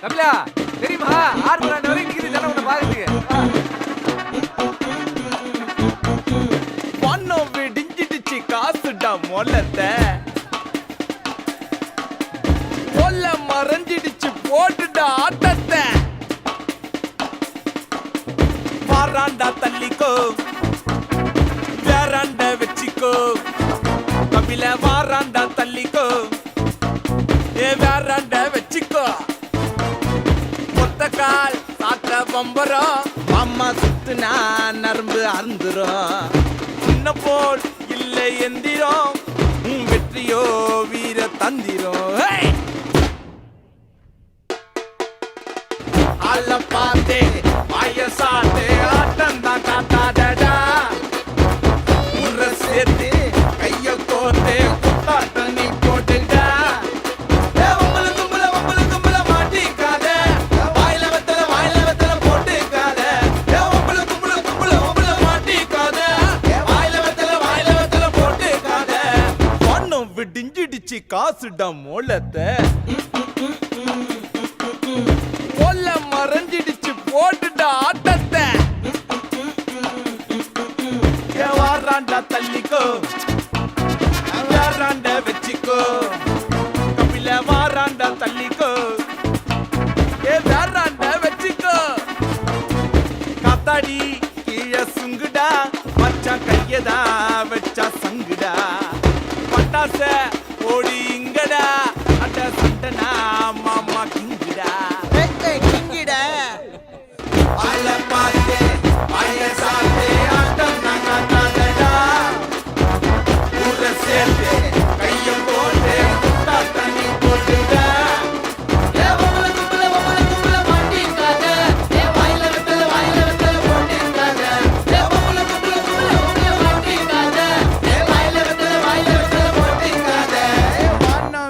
கபிலா தெரியுமா 6 வரை நிக்குது ஜனம் உன்னை பாக்குறதுக்கு. பணம் விடிஞ்சிடுச்சு காசுடா மொல்லத்தை கொல்ல மறைஞ்சிடுச்சு போட்டுடா ஆட்டத்தை வாராண்டா தள்ளிக்கோ வேறாண்ட வச்சிக்கோ கபில வாராண்டா தள்ளிக்கோ வேறாண்ட வச்சிக்கோ கால் சாட்ட பம்பரம் அம்மா சுத்துனா நரம்பு அறுந்துரும் சின்ன போல் இல்லை எந்திரம் வெற்றியோ வீர தந்திரம் அல்ல பார்த்தே வயசாட்டே ஆட்டம் தான் காட்டாடா உர சேர்த்து கைய கோத்தே குத்தாட்ட நீ போட்டுடா விடிஞ்சிடுச்சு காசுடா மோளத்தை கொல்ல மறைஞ்சிடுச்சு போட்டுடா ஆட்டத்தை வாராண்டா தள்ளிக்கோ வேறாண்ட வச்சிக்கோ கபில வாராண்டா தள்ளிக்கோ வேறாண்ட வச்சிக்கோ காத்தாடி கீழே சுங்குடா வச்சா கையதா வச்சா சங்குடா பட்டாச ஓடி இங்கடா அட சண்டனா மாமா கிங்கிடா கிங்கிடா அல்ல பாத்தே ஐய சாத்தே ஆட்டம் நாங்க தாண்டா ஊர சேர்த்தே கைய போட்டு குட்டா தண்ணி போட்டுடா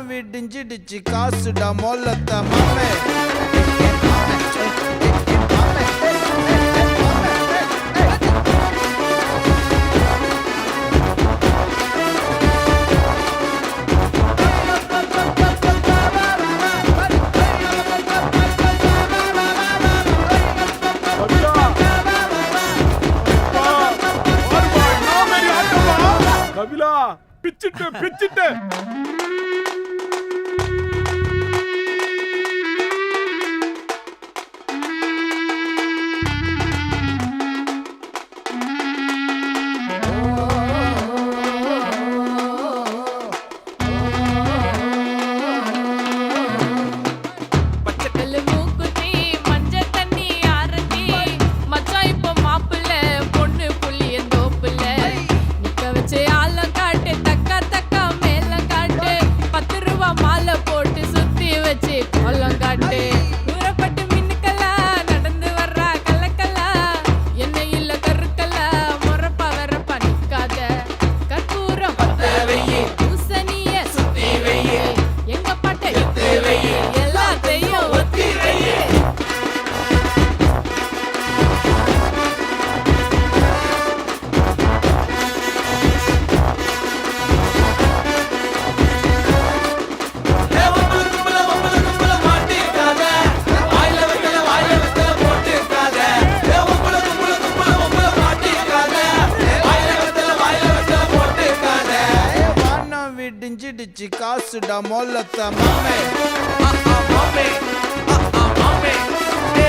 விடிஞ்சிடுச்சு காசுடா மொல்லத்த மாமே கபிலா பிச்சிட்டு பிச்சிட்டு விடிஞ்சிடுச்சு காசுடா மொல்லத்த மாமே மாமே மாமே